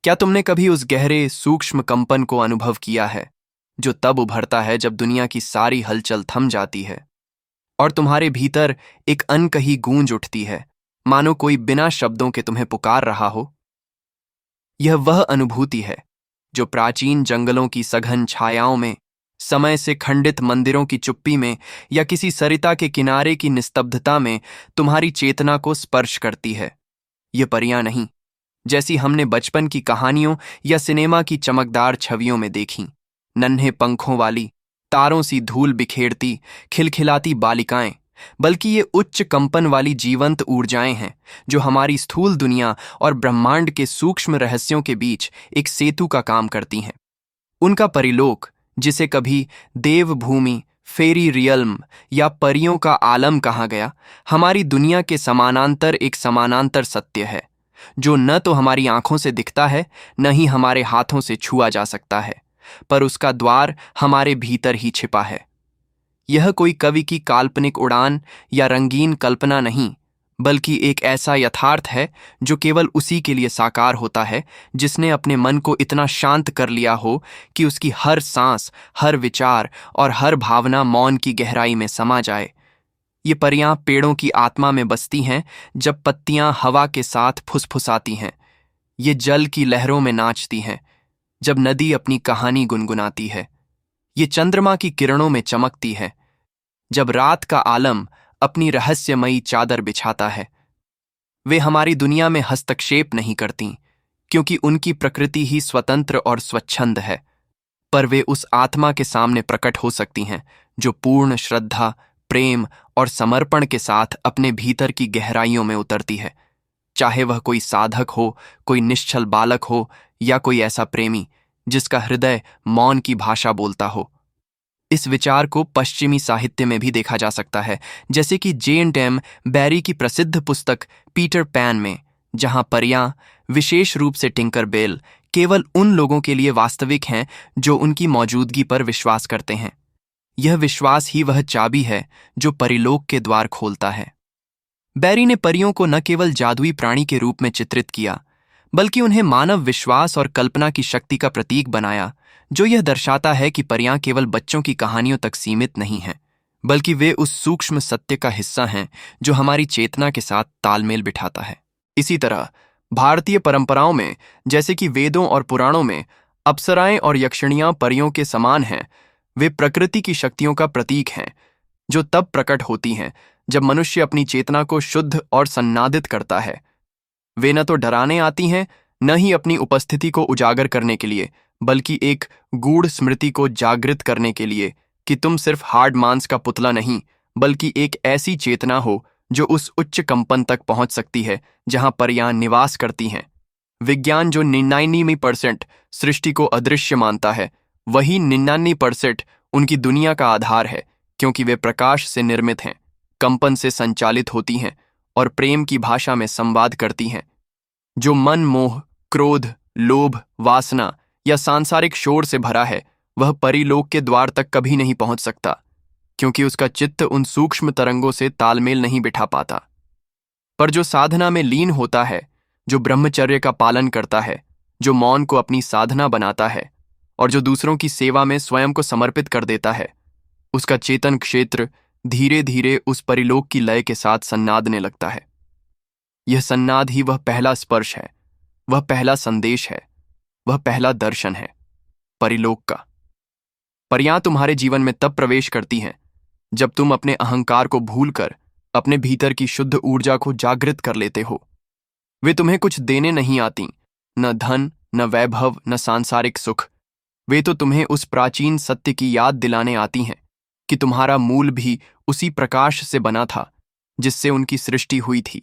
क्या तुमने कभी उस गहरे सूक्ष्म कंपन को अनुभव किया है जो तब उभरता है जब दुनिया की सारी हलचल थम जाती है और तुम्हारे भीतर एक अनकही गूंज उठती है, मानो कोई बिना शब्दों के तुम्हें पुकार रहा हो? यह वह अनुभूति है जो प्राचीन जंगलों की सघन छायाओं में, समय से खंडित मंदिरों की चुप्पी में या किसी सरिता के किनारे की निस्तब्धता में तुम्हारी चेतना को स्पर्श करती है। ये परियां नहीं जैसी हमने बचपन की कहानियों या सिनेमा की चमकदार छवियों में देखी, नन्हे पंखों वाली, तारों सी धूल बिखेरती, खिलखिलाती बालिकाएं, बल्कि ये उच्च कंपन वाली जीवंत ऊर्जाएं हैं जो हमारी स्थूल दुनिया और ब्रह्मांड के सूक्ष्म रहस्यों के बीच एक सेतु का काम करती हैं। उनका परिलोक, जिसे कभी देवभूमि, फेरी रियल्म या परियों का आलम कहा गया, हमारी दुनिया के समानांतर एक समानांतर सत्य है जो न तो हमारी आंखों से दिखता है, न ही हमारे हाथों से छुआ जा सकता है, पर उसका द्वार हमारे भीतर ही छिपा है। यह कोई कवि की काल्पनिक उड़ान या रंगीन कल्पना नहीं, बल्कि एक ऐसा यथार्थ है जो केवल उसी के लिए साकार होता है जिसने अपने मन को इतना शांत कर लिया हो कि उसकी हर सांस, हर विचार और हर भावना मौन की गहराई में समा जाए। ये परियां पेड़ों की आत्मा में बसती हैं जब पत्तियां हवा के साथ फुसफुसाती हैं। ये जल की लहरों में नाचती हैं जब नदी अपनी कहानी गुनगुनाती है। ये चंद्रमा की किरणों में चमकती है जब रात का आलम अपनी रहस्यमयी चादर बिछाता है। वे हमारी दुनिया में हस्तक्षेप नहीं करती क्योंकि उनकी प्रकृति ही स्वतंत्र और स्वच्छंद है, पर वे उस आत्मा के सामने प्रकट हो सकती हैं जो पूर्ण श्रद्धा, प्रेम और समर्पण के साथ अपने भीतर की गहराइयों में उतरती है। चाहे वह कोई साधक हो, कोई निश्चल बालक हो या कोई ऐसा प्रेमी जिसका हृदय मौन की भाषा बोलता हो। इस विचार को पश्चिमी साहित्य में भी देखा जा सकता है, जैसे कि J.M. बैरी की प्रसिद्ध पुस्तक पीटर पैन में, जहां परियां, विशेष रूप से टिंकर बेल, केवल उन लोगों के लिए वास्तविक हैं जो उनकी मौजूदगी पर विश्वास करते हैं। यह विश्वास ही वह चाबी है जो परिलोक के द्वार खोलता है। बैरी ने परियों को न केवल जादुई प्राणी के रूप में चित्रित किया, बल्कि उन्हें मानव विश्वास और कल्पना की शक्ति का प्रतीक बनाया, जो यह दर्शाता है कि परियां केवल बच्चों की कहानियों तक सीमित नहीं हैं, बल्कि वे उस सूक्ष्म सत्य का हिस्सा हैं जो हमारी चेतना के साथ तालमेल बिठाता है। इसी तरह भारतीय परंपराओं में, जैसे कि वेदों और पुराणों में, अप्सराएं और यक्षिणियां परियों के समान हैं। वे प्रकृति की शक्तियों का प्रतीक हैं जो तब प्रकट होती हैं जब मनुष्य अपनी चेतना को शुद्ध और सन्नादित करता है। वे न तो डराने आती हैं, न ही अपनी उपस्थिति को उजागर करने के लिए, बल्कि एक गूढ़ स्मृति को जागृत करने के लिए कि तुम सिर्फ हार्ड मांस का पुतला नहीं, बल्कि एक ऐसी चेतना हो जो उस उच्च कंपन तक पहुंच सकती है जहां परियां निवास करती हैं। विज्ञान जो 99% सृष्टि को अदृश्य मानता है, वही 99% उनकी दुनिया का आधार है, क्योंकि वे प्रकाश से निर्मित हैं, कंपन से संचालित होती हैं और प्रेम की भाषा में संवाद करती हैं। जो मन मोह, क्रोध, लोभ, वासना या सांसारिक शोर से भरा है, वह परिलोक के द्वार तक कभी नहीं पहुंच सकता, क्योंकि उसका चित्त उन सूक्ष्म तरंगों से तालमेल नहीं बिठा पाता। पर जो साधना में लीन होता है, जो ब्रह्मचर्य का पालन करता है, जो मौन को अपनी साधना बनाता है और जो दूसरों की सेवा में स्वयं को समर्पित कर देता है, उसका चेतन क्षेत्र धीरे धीरे उस परिलोक की लय के साथ सन्नादने लगता है। यह सन्नाद ही वह पहला स्पर्श है, वह पहला संदेश है, वह पहला दर्शन है परिलोक का। परियां तुम्हारे जीवन में तब प्रवेश करती हैं जब तुम अपने अहंकार को भूलकर अपने भीतर की शुद्ध ऊर्जा को जागृत कर लेते हो। वे तुम्हें कुछ देने नहीं आती, न धन, न वैभव, न सांसारिक सुख। वे तो तुम्हें उस प्राचीन सत्य की याद दिलाने आती हैं कि तुम्हारा मूल भी उसी प्रकाश से बना था जिससे उनकी सृष्टि हुई थी।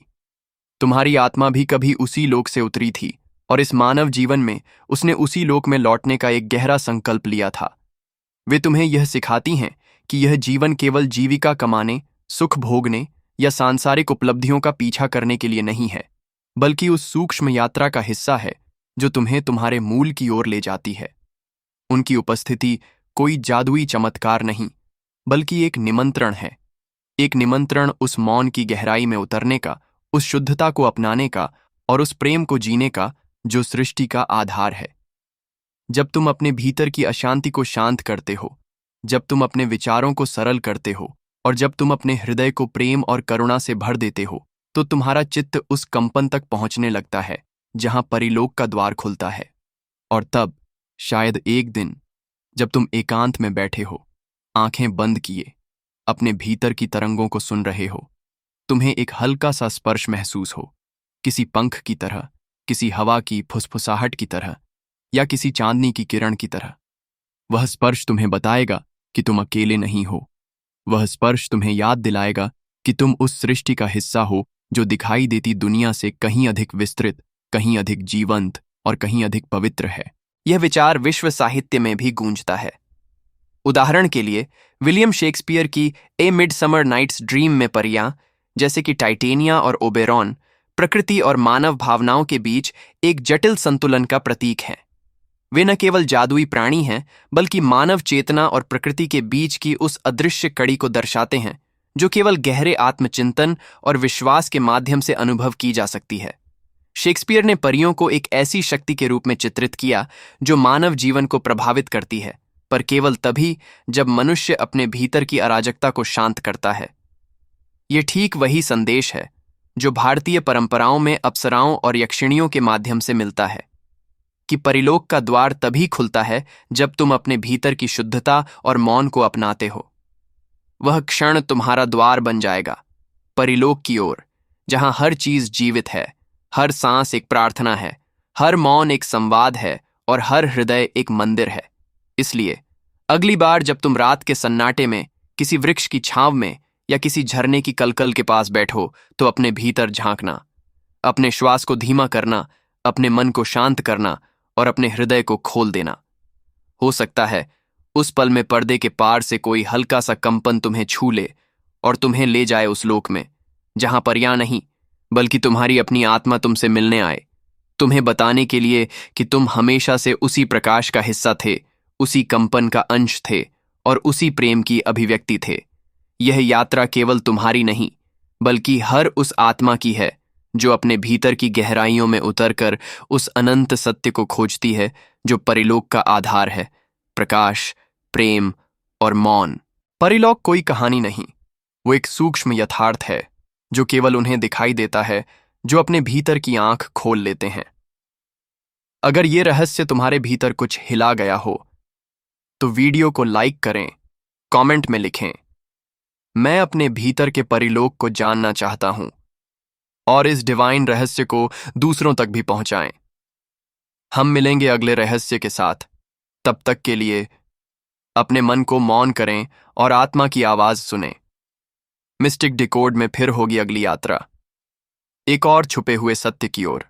तुम्हारी आत्मा भी कभी उसी लोक से उतरी थी और इस मानव जीवन में उसने उसी लोक में लौटने का एक गहरा संकल्प लिया था। वे तुम्हें यह सिखाती हैं कि यह जीवन केवल जीविका कमाने, सुख भोगने या सांसारिक उपलब्धियों का पीछा करने के लिए नहीं है, बल्कि उस सूक्ष्म यात्रा का हिस्सा है जो तुम्हें तुम्हारे मूल की ओर ले जाती है। उनकी उपस्थिति कोई जादुई चमत्कार नहीं, बल्कि एक निमंत्रण है, एक निमंत्रण उस मौन की गहराई में उतरने का, उस शुद्धता को अपनाने का और उस प्रेम को जीने का जो सृष्टि का आधार है। जब तुम अपने भीतर की अशांति को शांत करते हो, जब तुम अपने विचारों को सरल करते हो और जब तुम अपने हृदय को प्रेम और करुणा से भर देते हो, तो तुम्हारा चित्त उस कंपन तक पहुंचने लगता है जहां परिलोक का द्वार खुलता है। और तब शायद एक दिन जब तुम एकांत में बैठे हो, आंखें बंद किए, अपने भीतर की तरंगों को सुन रहे हो, तुम्हें एक हल्का सा स्पर्श महसूस हो, किसी पंख की तरह, किसी हवा की फुसफुसाहट की तरह या किसी चांदनी की किरण की तरह। वह स्पर्श तुम्हें बताएगा कि तुम अकेले नहीं हो। वह स्पर्श तुम्हें याद दिलाएगा कि तुम उस सृष्टि का हिस्सा हो जो दिखाई देती दुनिया से कहीं अधिक विस्तृत, कहीं अधिक जीवंत और कहीं अधिक पवित्र है। यह विचार विश्व साहित्य में भी गूंजता है। उदाहरण के लिए विलियम शेक्सपियर की ए मिडसमर नाइट्स ड्रीम में परियां, जैसे कि टाइटेनिया और ओबेरॉन, प्रकृति और मानव भावनाओं के बीच एक जटिल संतुलन का प्रतीक हैं। वे न केवल जादुई प्राणी हैं, बल्कि मानव चेतना और प्रकृति के बीच की उस अदृश्य कड़ी को दर्शाते हैं जो केवल गहरे आत्मचिंतन और विश्वास के माध्यम से अनुभव की जा सकती है। शेक्सपियर ने परियों को एक ऐसी शक्ति के रूप में चित्रित किया जो मानव जीवन को प्रभावित करती है, पर केवल तभी जब मनुष्य अपने भीतर की अराजकता को शांत करता है। ये ठीक वही संदेश है जो भारतीय परंपराओं में अप्सराओं और यक्षिणियों के माध्यम से मिलता है कि परिलोक का द्वार तभी खुलता है जब तुम अपने भीतर की शुद्धता और मौन को अपनाते हो। वह क्षण तुम्हारा द्वार बन जाएगा परिलोक की ओर, जहां हर चीज जीवित है, हर सांस एक प्रार्थना है, हर मौन एक संवाद है और हर हृदय एक मंदिर है। इसलिए अगली बार जब तुम रात के सन्नाटे में किसी वृक्ष की छांव में या किसी झरने की कलकल के पास बैठो, तो अपने भीतर झांकना, अपने श्वास को धीमा करना, अपने मन को शांत करना और अपने हृदय को खोल देना। हो सकता है उस पल में पर्दे के पार से कोई हल्का सा कंपन तुम्हें छू ले और तुम्हें ले जाए उस लोक में जहां परियां नहीं, बल्कि तुम्हारी अपनी आत्मा तुमसे मिलने आए, तुम्हें बताने के लिए कि तुम हमेशा से उसी प्रकाश का हिस्सा थे, उसी कंपन का अंश थे और उसी प्रेम की अभिव्यक्ति थे। यह यात्रा केवल तुम्हारी नहीं, बल्कि हर उस आत्मा की है जो अपने भीतर की गहराइयों में उतरकर उस अनंत सत्य को खोजती है जो परिलोक का आधार है, प्रकाश, प्रेम और मौन। परिलोक कोई कहानी नहीं, वो एक सूक्ष्म यथार्थ है जो केवल उन्हें दिखाई देता है जो अपने भीतर की आंख खोल लेते हैं। अगर ये रहस्य तुम्हारे भीतर कुछ हिला गया हो तो वीडियो को लाइक करें, कमेंट में लिखें, मैं अपने भीतर के परिलोक को जानना चाहता हूं, और इस डिवाइन रहस्य को दूसरों तक भी पहुंचाएं। हम मिलेंगे अगले रहस्य के साथ। तब तक के लिए अपने मन को मौन करें और आत्मा की आवाज सुनें। मिस्टिक डिकोड में फिर होगी अगली यात्रा, एक और छुपे हुए सत्य की ओर।